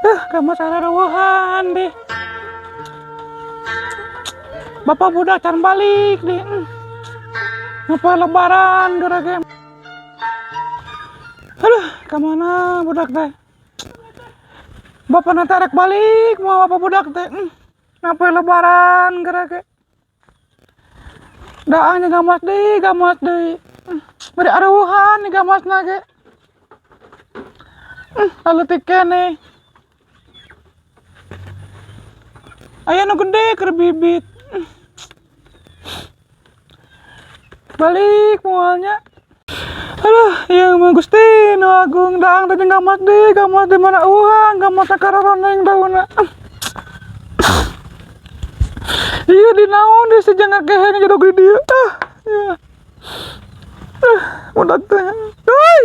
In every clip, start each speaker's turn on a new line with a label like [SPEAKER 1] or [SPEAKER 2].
[SPEAKER 1] Gak masalah ruahan deh. Bapak budak can balik deh. Ngapa lebaran gerage. Aduh, kemana budak teh? Bapak nanti rek balik mau apa budak teh? Ngapa lebaran gerage. Daangnya gamas deh. Beri aruhan nih gamas nage. Lalu tikene. Ayah nu gede keur bibit. Balik mualnya. Aduh, yang mah Gusti nu agung daang teh gamas deh mana uang, gamas sakararoneng daunna. Iya di naon di sejangan keheng jodoh di dia. Ya. Mudak teh. Hei.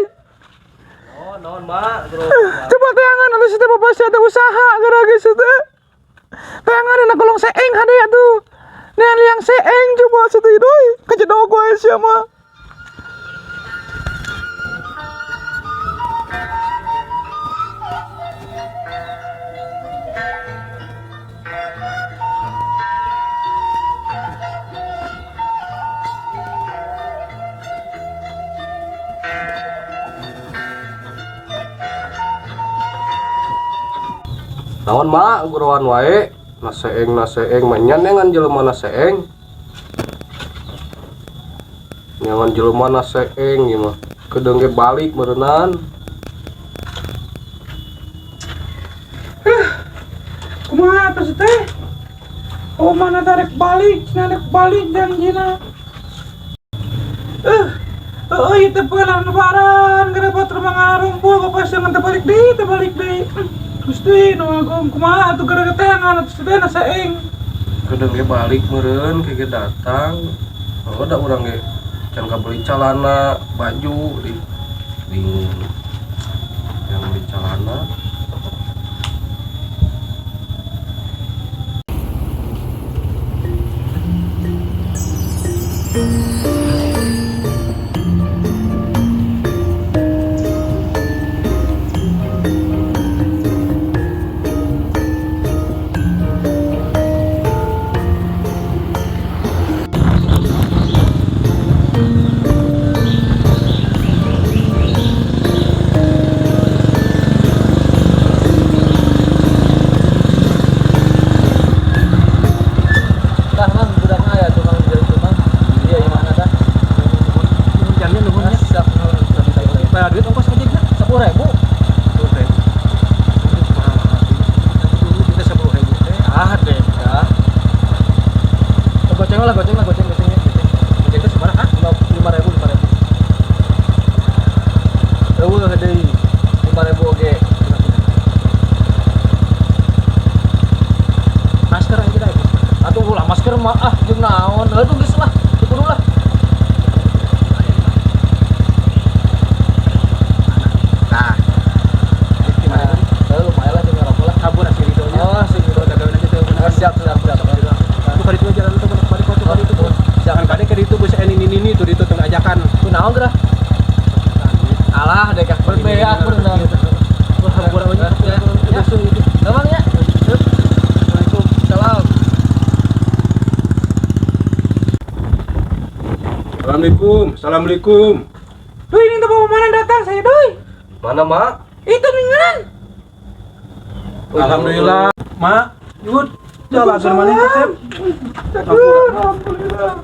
[SPEAKER 2] Oh, naon, Mak?
[SPEAKER 1] Coba teangan atuh situ bapak sia teh usaha gara-gara situ teh. Teangan dina kolong seeng hade atuh. Nih liang seeng coba situ doi. Kajedog wae sia mah.
[SPEAKER 2] Naon, Mak? Guruan wae. Naseeng menyan ngan jelema naseeng. Nyangan jelema naseeng ieu mah. Kedeung ge balik meureunnan.
[SPEAKER 1] Kumaha atuh teh? Oh mana tarik balik janjina. Itu pulang lebaran gara batur mangarumpul bapak sia teh balik deui. Gusti nu agung kumaha atuh gara teangan atuh teh na saeng.
[SPEAKER 2] Kedeung ge balik meureun kege datang. Oh da urang ge can kabeli calana, baju di bingung. Yang beli calana.
[SPEAKER 3] Masker mah jeung naon tuh geus lah kudu lah nah gimana lumayan lah jeung rokok lah kabur si Ridonya oh si Rido dagaweun aja teh siap ku kali itu jalan teh balik itu jangan kade ke ditu geus ini tuh ditu teu ajakan ku naon geura alah dek berbea aku bener wah kabur aja ya namanya
[SPEAKER 2] Assalamualaikum.
[SPEAKER 1] Doi ini teh bawa mana datang saya doi.
[SPEAKER 2] Mana, Mak?
[SPEAKER 1] Itu ningan.
[SPEAKER 2] Alhamdulillah, Mak. Yud, jalan ke mana teh? Alhamdulillah.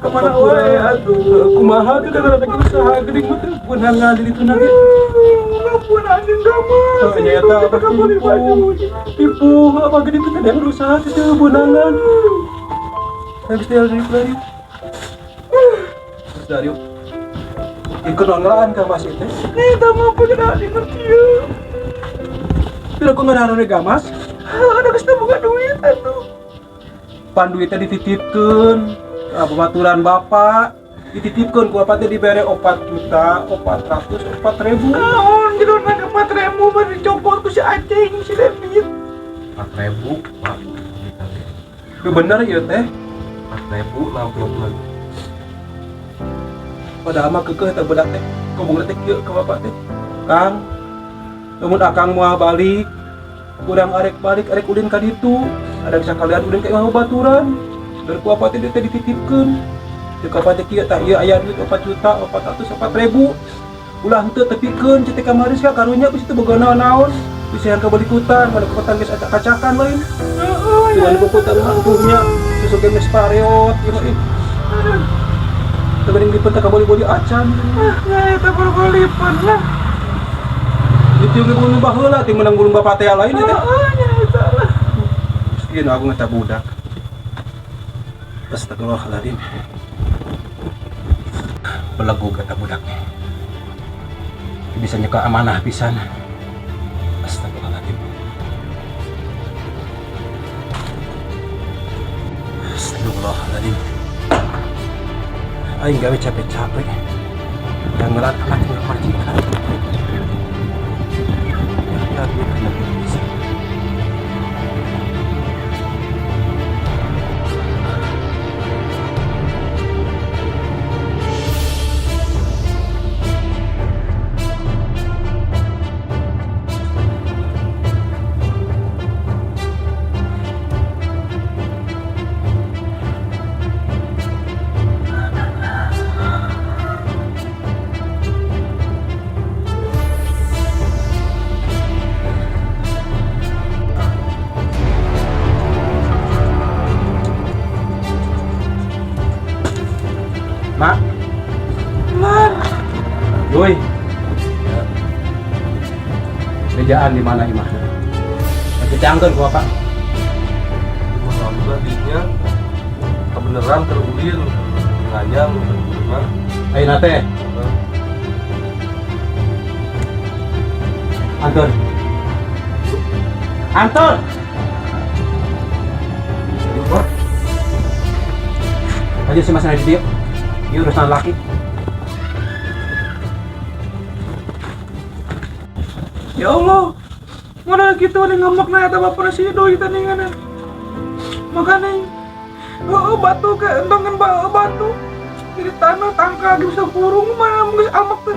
[SPEAKER 2] Kemana wae atuh? Kumaha teh kada usaha geuning mah teh beunangan di ditu na ge. Ampun anjing gamas. Nya eta apa tipu apa gede teh ada berusaha teh beunangan. Habis teh dari. Dari. Ikut online ka Mas teh.
[SPEAKER 1] Eta mah pegeda di kieu.
[SPEAKER 2] Pira ku ngarahan gamas?
[SPEAKER 1] Ada geus teu boga duit atuh.
[SPEAKER 2] Pan duitnya dititipkeun. Baturan bapak dititipkan ku apa teh dibere 4.400.000.
[SPEAKER 1] Naon jero na 4.000 baru dicopot ku si Aceng si David.
[SPEAKER 2] 4.000, Pak. Itu bener ya teh? 4.000 60 lagi. Padahal mah keukeuh teh budak teh. ngomong teh kieu ka bapak teh. Kang, lamun akang moal balik, urang arek balik arek ulin ka ditu. Ada sakalian ulin ka imah baturan. Dan ku apa teh dititipkeun. Teu ka teh kieu tah ieu aya duit 4.404.000. Ulah henteu tepikeun cetek kamari sia karunya geus teu boga naon-naon. Bisa yang kebalikutan, mana kekuatan geus acak-acakan lain. Tuan kekuatan mantunya susuk geus pareot ieu mah. Tebering lipat ka boli-boli acan.
[SPEAKER 1] Ya eta boli-bolipan lah.
[SPEAKER 2] Itu ge bulu baheula ti menang bulu bapak teh lain eta.
[SPEAKER 1] Ya eta lah.
[SPEAKER 2] Miskin aku ngeta budak. Astagfirullahaladzim. Belagu kata budak. Bisa nyeka amanah pisan. Astagfirullahaladzim. Astagfirullahaladzim. Aing gawe capek-capek. Dan ngelat amat tinggal majikan. Ya, bisa. Mak,
[SPEAKER 1] Man,
[SPEAKER 2] Doi. Kerjaan di mana imah? Kecangkeun ku apa?
[SPEAKER 4] Malam tadinya kebenaran terulin nganyang mah
[SPEAKER 2] Ayeuna teh. Antur. Antur. Aja si Mas di dia. Ini urusan laki.
[SPEAKER 1] ya Allah. Mana gitu nih ngamak na eta bapak si doi tandingan. Makanya batu ke entongan batu. Jadi tanah tangka bisa kurung mana geus amak teh.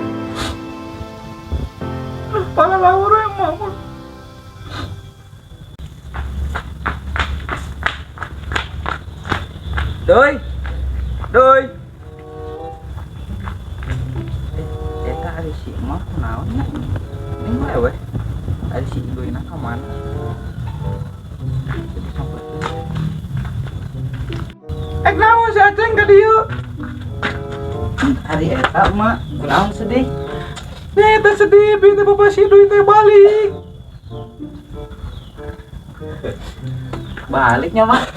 [SPEAKER 1] Pala lawur yang mau.
[SPEAKER 3] Doi. Doi. Eta ari si mah kunaon nya? Ini mah we. Ari si doi na ka mana? Jadi sampai
[SPEAKER 1] Naon si Aceng ka dieu?
[SPEAKER 3] hari eta mah kunaon sedih?
[SPEAKER 1] Eta sedih bi teh bapak si doi teh balik.
[SPEAKER 3] Baliknya mah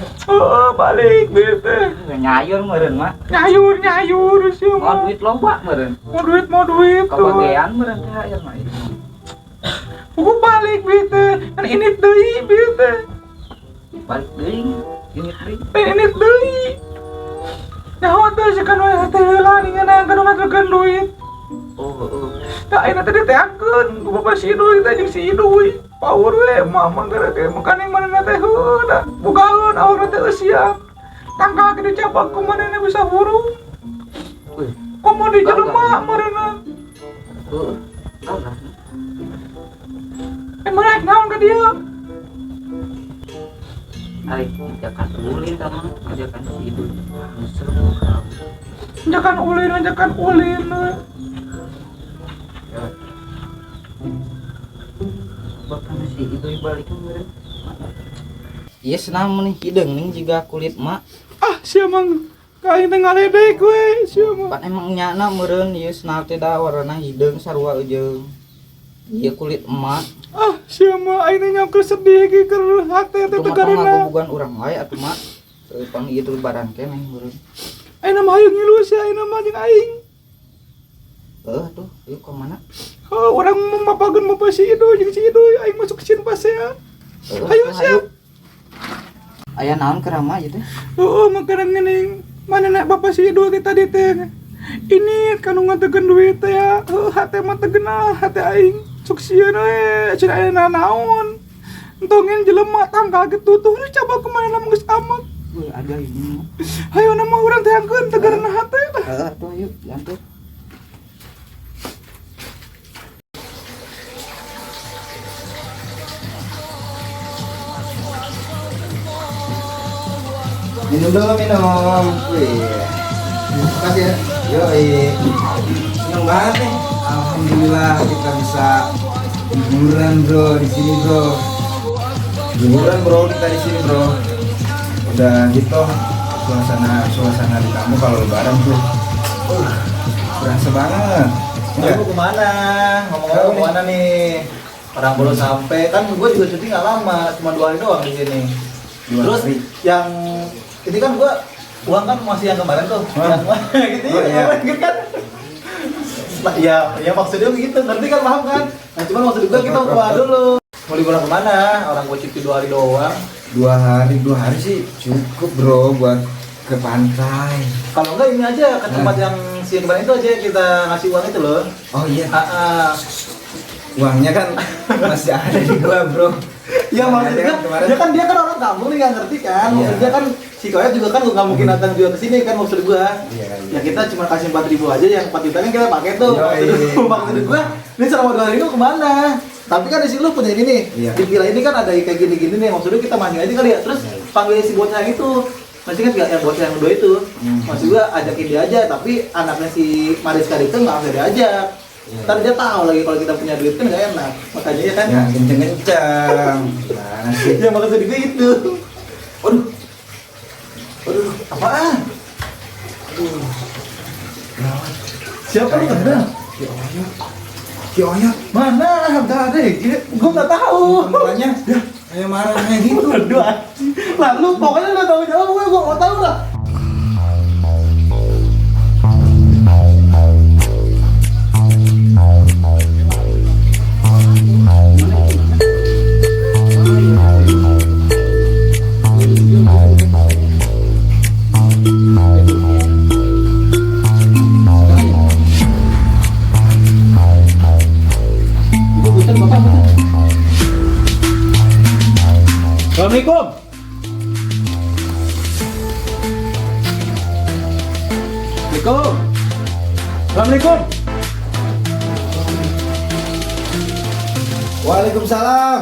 [SPEAKER 1] Balik bi teh.
[SPEAKER 3] nyayur meureun mah.
[SPEAKER 1] Nyayur sih
[SPEAKER 3] Mau
[SPEAKER 1] mah.
[SPEAKER 3] duit lomba meureun.
[SPEAKER 1] Mau duit tuh.
[SPEAKER 3] Kabagean meureun THR mah.
[SPEAKER 1] Buku balik bi teh. Kan ini deui bi teh.
[SPEAKER 3] Balik deui, unit deui.
[SPEAKER 1] Ini deui. Nyaho teh sih kan we teh heula ningan kan ngaturkeun duit.
[SPEAKER 3] Oh.
[SPEAKER 1] Tah ayeuna teh diteakeun ku bapak si doi teh jeung si doi. Power we mama gara teh makana manehna teh heuda. Bukaeun awakna teh siap. Tangka gede cabak ku manehna bisa hurung.
[SPEAKER 3] Wih,
[SPEAKER 1] Komo di jelema marana.
[SPEAKER 3] Alah.
[SPEAKER 1] Naik naon ka dieu?
[SPEAKER 3] Ari jakan ulin tamang jakan si ibu. Seru kau.
[SPEAKER 1] Jangan ulin.
[SPEAKER 3] Bapak si ibu balik kemarin. Iya senang nih hidung nih juga kulit mak.
[SPEAKER 1] Ah, sia mang kain teh ngaledek we, sia mah.
[SPEAKER 3] Pan emang nyana meureun ieu senang teh da warna hidung sarua eujeung. Ieu kulit emak.
[SPEAKER 1] Ah, sia mah ayeuna nyangkeu sedih ge keur hate teh teh
[SPEAKER 3] Karena
[SPEAKER 1] karena.
[SPEAKER 3] bukan urang wae atuh mak. Pang ieu teh lebaran keneh meureun.
[SPEAKER 1] Ayeuna mah hayang ngilu sia ayeuna mah jeung aing.
[SPEAKER 3] Tuh, ieu ka mana?
[SPEAKER 1] Oh, urang memapageun bapak si Ido jeung si Ido aing masuk kesin pasea. Hayu sia.
[SPEAKER 3] Aya naon kerama ieu teh?
[SPEAKER 1] Heeh, makanan ngeuning manehna bapak si Ido teh tadi teh. Ini kanu ngatekeun duit teh ya. Hate mah teh geunah hate aing. Sok sieun we, cenah ayeuna naon. Entongin jelema tangkal gitu tuh coba kemana mah geus amat.
[SPEAKER 3] Wih, ada ini.
[SPEAKER 1] Hayu nama urang teh angkeun teh garana hate tah.
[SPEAKER 3] Tuh yuk, lanjut. Minum dulu, minum. Wih. Terima kasih ya. Yoi. Senang banget nih. Alhamdulillah kita bisa liburan bro di sini bro. Liburan bro kita di sini bro. Udah gitu suasana di kamu kalau lebaran tuh. Berasa banget. Kamu kemana? Ngomong-ngomong kemana nih? Orang belum sampai kan gue juga cuti nggak lama, cuma 2 hari doang di sini. Terus yang ini kan gue uang kan masih yang kemarin tuh, yang gitu ya kan? Ya maksudnya begitu, ngerti kan, paham kan? Nah cuman maksud gue kita mau dulu. Mau liburan kemana? Orang gue cuti 2 hari doang. 2 hari sih cukup bro buat ke pantai. Kalau enggak ini aja ke tempat yang si kemarin itu aja kita ngasih uang itu loh. Oh iya. Uangnya kan masih ada di gua bro. Ya maksudnya dia kan orang kampung nih nggak ngerti kan. Maksudnya kan si Koya juga kan nggak mungkin datang juga ke sini kan maksud gua. Ya kita cuma kasih 4.000 aja, yang 4 juta kan kita pakai tuh. Maksud gua ini selama 2 hari itu kemana? Tapi kan di sini lu punya ini nih. Di villa ini kan ada kayak gini-gini nih, maksudnya kita mancing aja kali ya. Terus panggil si bocah yang itu. Masih kan yang bocah yang kedua itu. Maksud gua ajakin dia aja, tapi anaknya si Mariska itu nggak usah diajak. Ntar dia tahu lagi kalau kita punya duit kan nggak enak, makanya ya kan. Ya kenceng-kenceng. Ya maksud gue itu. Aduh, apaan? Aduh. Siapa lu kenal? Ki Oyot. Mana? Nggak ada ya? Gue nggak tahu. Makanya, kayak marah kayak gitu. Aduh, lalu pokoknya udah tahu jawab gue nggak tahu lah.
[SPEAKER 2] Assalamualaikum. Assalamualaikum.
[SPEAKER 3] Waalaikumsalam.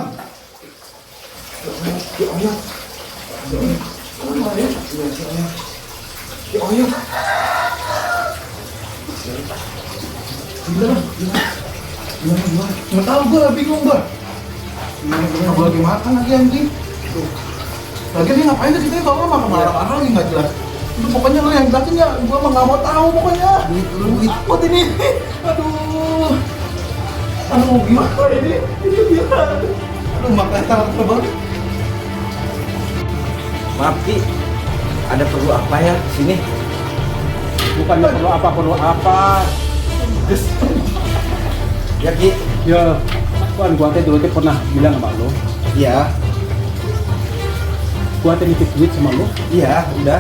[SPEAKER 3] Nggak tahu gue, bingung gue. Gimana gue lagi makan lagi anjing. Lagi dia ngapain sih kita kalau makan marah-marah lagi nggak jelas. Itu pokoknya lo yang jelasin ya, gue mah nggak mau tahu pokoknya. Duit. Buat ini. Aduh gimana ini gimana? Aduh makanya tangan terbang. Maaf Ki, ada perlu apa ya di sini?
[SPEAKER 2] Bukannya perlu apa.
[SPEAKER 3] Ya Ki.
[SPEAKER 2] Ya, kan gua teh dulu pernah bilang sama lo.
[SPEAKER 3] Iya.
[SPEAKER 2] Gua teh nitip duit sama lo.
[SPEAKER 3] Iya, udah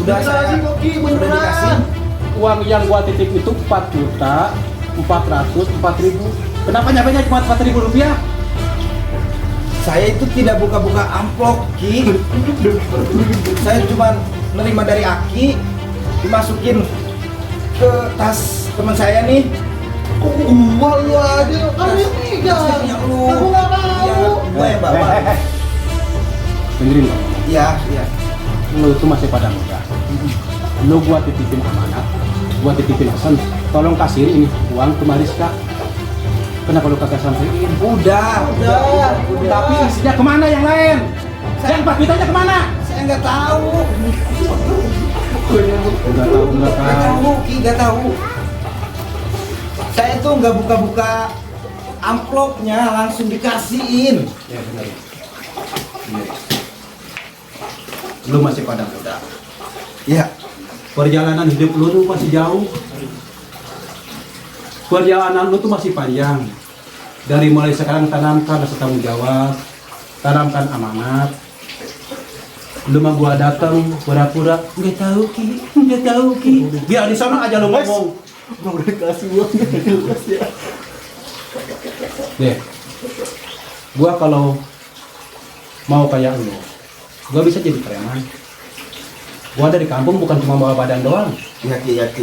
[SPEAKER 3] saya udah dikasih.
[SPEAKER 2] Uang yang gua titip itu 4.404.000. Kenapa nyampe cuma 4.000 rupiah?
[SPEAKER 3] Saya itu tidak buka-buka amplop, Ki. Saya cuma menerima dari Aki, dimasukin ke tas teman saya nih. Kok gua lu aja? Kan ini enggak. Aku enggak tahu. Gua yang bawa.
[SPEAKER 2] Dengerin lo.
[SPEAKER 3] Iya.
[SPEAKER 2] Lo itu masih pada muda. Lo gua titipin amanat, gua titipin pesan, tolong kasih ini uang ke Mariska. Kenapa lu kagak sampein? Udah. Tapi isinya kemana yang lain? Yang 4 jutanya kemana?
[SPEAKER 3] Saya nggak tahu. Nggak tahu. Saya tuh nggak buka-buka amplopnya, langsung dikasihin.
[SPEAKER 2] Ya benar. Lu masih pada muda.
[SPEAKER 3] Ya.
[SPEAKER 2] Perjalanan hidup lu tuh masih jauh. Perjalanan lu tuh masih panjang. Dari mulai sekarang tanamkan rasa tanggung jawab, tanamkan amanat. Lu mah gua datang pura-pura nggak tahu ki. Biar di sana aja lu ngomong.
[SPEAKER 3] Mau dikasih uang nggak jelas ya.
[SPEAKER 2] Deh, gua kalau mau kayak lu, gua bisa jadi preman. Gua dari kampung bukan cuma bawa badan doang.
[SPEAKER 3] Iya Ki.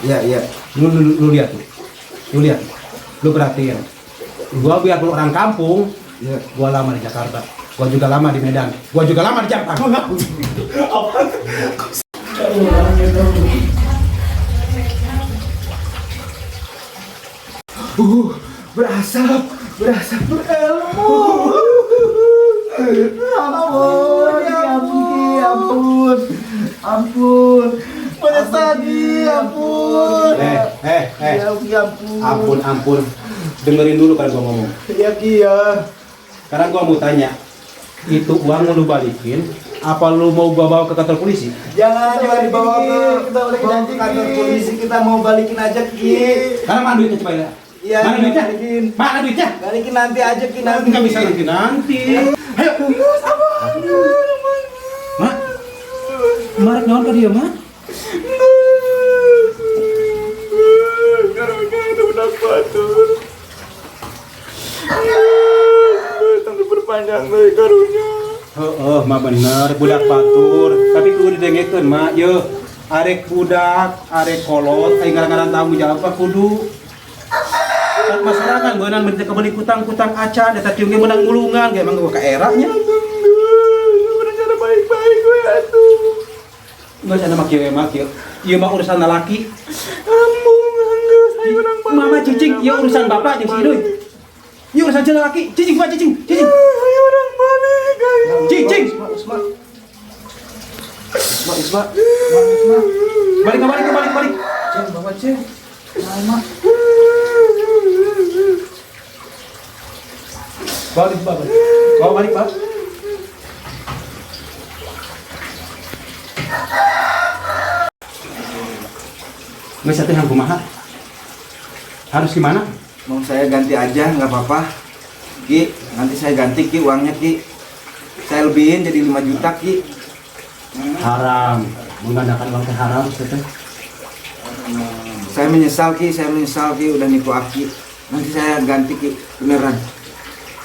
[SPEAKER 3] Iya.
[SPEAKER 2] Lu lihat tuh. Lu perhatiin. Gua biar lu orang kampung, gua lama di Jakarta.
[SPEAKER 3] Gua juga lama di Medan. Gua juga lama di Jakarta.
[SPEAKER 1] Berasap berilmu. Ampun. Menyesal ampun.
[SPEAKER 3] Ampun. Dengerin dulu kan gua ngomong.
[SPEAKER 1] Iya Ki ya.
[SPEAKER 3] Sekarang gua mau tanya, itu uang lu balikin, apa lu mau gua bawa ke kantor polisi?
[SPEAKER 1] Jangan dibawa ke kantor polisi, kita mau balikin aja Ki.
[SPEAKER 3] Karena mana duitnya coba ya?
[SPEAKER 1] Iya,
[SPEAKER 3] Mana duitnya?
[SPEAKER 1] balikin.
[SPEAKER 3] Mana duitnya?
[SPEAKER 1] Balikin nanti aja Ki, nanti.
[SPEAKER 3] Nggak bisa nanti. Ayo. Mak, Marek naon ka dia, Mak?
[SPEAKER 1] Karunya itu udah batur. Tunggu berpanjang deh karunya.
[SPEAKER 3] Mak bener, budak batur. Tapi kudu didengekeun, Mak. Ye, arek budak, arek kolot, aing ngaran-ngaran tanggung jawab ka kudu. Kan masyarakat beunang minta kebeli kutang-kutang acan eta tiung ge menang mulungan ge emang ka eranya.
[SPEAKER 1] Udah cara baik-baik gue atuh.
[SPEAKER 3] Enggak sana mak kieu mak kieu. Ieu mah urusan lalaki.
[SPEAKER 1] Ampun, geus saya urang balik.
[SPEAKER 3] Mama cicing, ieu urusan bapak jeung si Idoy. Ieu urusan lalaki. Cicing Pak, cicing.
[SPEAKER 1] Ayo urang balik ayo.
[SPEAKER 3] Cicing.
[SPEAKER 2] Isma.
[SPEAKER 3] Balik.
[SPEAKER 2] Ceng, bawa ceng.
[SPEAKER 3] Balik, Pak. Bawa balik, Pak. Nggak satu yang kumaha. Harus gimana?
[SPEAKER 1] Mau saya ganti aja, nggak apa-apa. Ki, nanti saya ganti Ki uangnya Ki. Saya lebihin jadi 5 juta Ki.
[SPEAKER 3] Haram. Menggunakan uang teh haram, teteh.
[SPEAKER 1] Saya menyesal Ki udah nipu Aki. Nanti saya ganti Ki, beneran.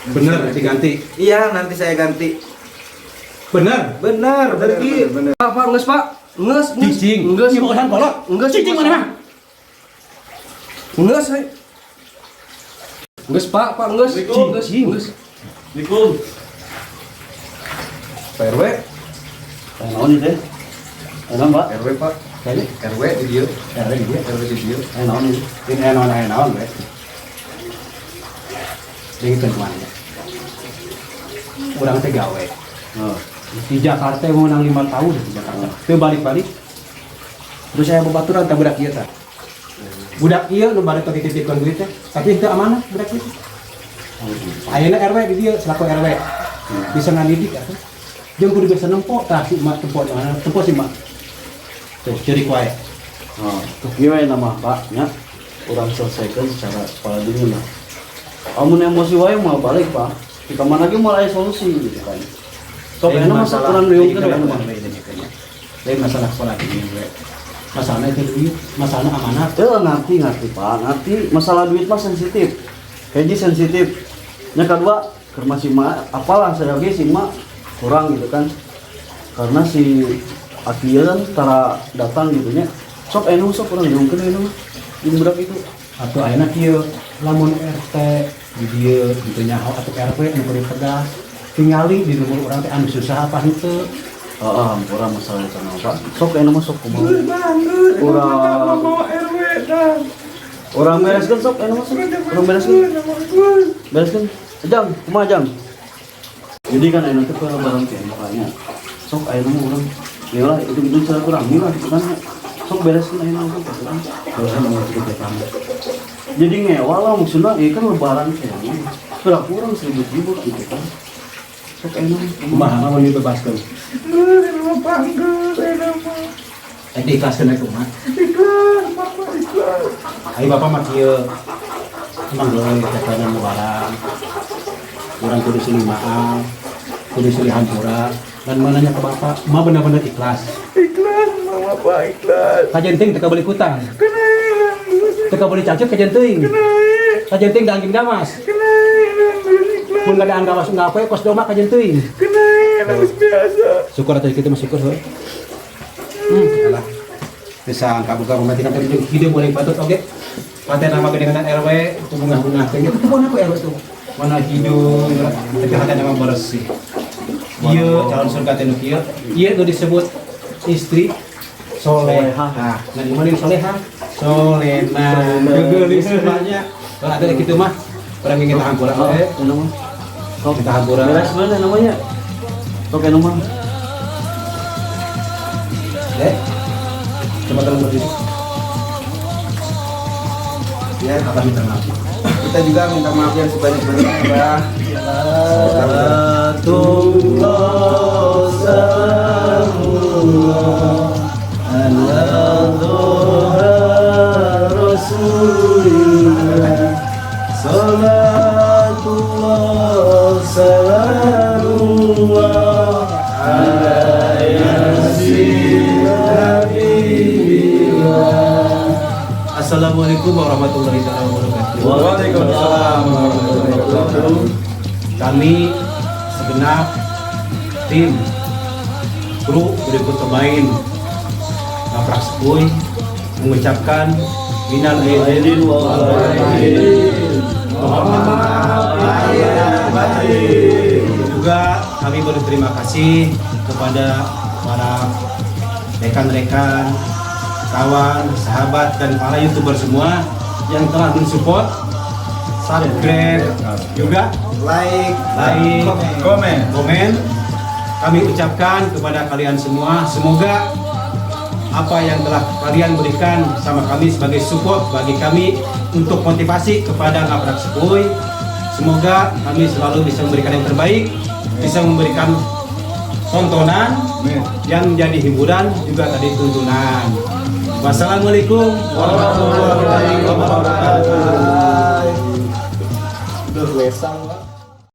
[SPEAKER 3] Bener, nanti ganti.
[SPEAKER 1] Iya, nanti saya ganti.
[SPEAKER 3] Bener.
[SPEAKER 1] Bener Ki.
[SPEAKER 2] Pak, nges Pak. Nges.
[SPEAKER 3] Cicing.
[SPEAKER 2] Nges.
[SPEAKER 3] Ibu urusan kolot.
[SPEAKER 2] Nges.
[SPEAKER 3] Cicing mana mah?
[SPEAKER 2] Nges, hai. Nges Pak, nges.
[SPEAKER 3] Cicing.
[SPEAKER 2] Nges.
[SPEAKER 4] Assalamualaikum.
[SPEAKER 2] Pak RW.
[SPEAKER 3] Naon itu? Naon, Pak?
[SPEAKER 2] RW Pak.
[SPEAKER 3] Kayaknya
[SPEAKER 2] RW di dia.
[SPEAKER 3] RW dia.
[SPEAKER 2] RW di dia.
[SPEAKER 3] Naon ini? Ini naon, Pak. Dia itu kemana ya? Urang teh gawe. Di Jakarta mau nang 5 tahun di Jakarta. Teu balik-balik. Terus saya babaturan teh budak ieu teh. Budak ieu nu bari titipkeun duit teh, tapi teu amanah budak ieu. Ayeuna RW di dieu selaku RW. Bisa ngadidik atuh. Jeung kudu bisa nempo tah si mak tempo di mana? Tempo si mak. Tuh ceurik wae.
[SPEAKER 5] Gimana nama Pak? Ya, kurang selesaikan secara kepala dingin lah. Amun emosi wae mau balik Pak. Di kamar lagi mulai solusi gitu kan. Sok enak masa kurang liung kan ya.
[SPEAKER 3] Lain masalah sekolah ini gue. Masalahnya itu duit, masalahnya amanat.
[SPEAKER 5] Ngerti Pak, ngerti. Masalah duit mah sensitif. Kayak sensitif. Yang kedua, karena si mak, apalah saya lagi si mak kurang gitu kan. Karena si Akia kan tara datang gitu nya. Sok kurang liung kan enu. Di budak itu.
[SPEAKER 3] Atau ayeuna kieu lamun RT di dieu gitu nyaho atuh RW nu kudu tegas. Tingali di nomor urang teh anu susah apa henteu.
[SPEAKER 5] Hampura masalah itu Pak. Sok enu mah sok kumaha. Orang bereskan sok enu mah sok. Orang bereskan. Jam, kumaha jam. Jadi kan enu teh barang teh makanya. Sok anu mah urang. Yalah itu cara kurang mila gitu kan. Sok bereskan anu sok kan.
[SPEAKER 3] Terus mau cerita kamu.
[SPEAKER 5] Jadi ngewa lah maksudnya kan lebaran kayaknya. Sudah kurang 1.000 gitu kan. Sok enu
[SPEAKER 3] Kumaha mah mau dibebaskeun. Ikhlaskeun atuh mah. Ayo bapak mah kieu. Emang geus tekanan lebaran. Urang kudu silih maaf, kudu silih hampura. Dan mananya ke bapak, mah benar-benar ikhlas.
[SPEAKER 1] Mama Pak ikhlas.
[SPEAKER 3] Kajenting teka beli kutang. Teka beli cacuk kajenting. Kajenting da anjing gamas. Mun ngadaan gamas ngapoe kos doma kajenting.
[SPEAKER 1] Biasa.
[SPEAKER 3] Syukur atas kita mah syukur we. Alah. Bisa kabuka rumah tina penting hidup boleh patut oge. Pate nama gedengan RW itu bunga-bunga teh. Itu kumaha ku RW tuh. Mana hidup, tapi hati nama bersih. Iya, calon surga teh nu kieu. Ieu nu disebut istri solehah. Nah, di mana solehah? Solena. Geulis banyak. Kalau ada kitu mah, urang ingin hampura we.
[SPEAKER 5] Anu mah. Sok
[SPEAKER 3] Kita hampura.
[SPEAKER 5] beres mana namanya? Sok anu mah.
[SPEAKER 3] Coba tolong berdiri. Ya, apa minta maaf. Kita juga minta maaf yang sebanyak-banyaknya, Pak.
[SPEAKER 5] Salatullah salamullah ala dhuha rasulillah. Salatullah salamullah ala yasin habibillah. Assalamualaikum warahmatullahi wabarakatuh.
[SPEAKER 4] Waalaikumsalam warahmatullahi wabarakatuh.
[SPEAKER 3] Kami segenap tim kru berikut pemain Ngaprak Sepuy mengucapkan minal aidin wal faizin. Mohon maaf lahir batin. Juga kami berterima kasih kepada para rekan-rekan, kawan, sahabat dan para YouTuber semua yang telah mensupport, subscribe, juga like, komen. Kami ucapkan kepada kalian semua, semoga apa yang telah kalian berikan sama kami sebagai support bagi kami untuk motivasi kepada Ngaprak Sepuy, semoga kami selalu bisa memberikan yang terbaik, bisa memberikan tontonan yang menjadi hiburan juga tadi tuntunan. Wassalamualaikum warahmatullahi wabarakatuh.
[SPEAKER 2] Udah lesang.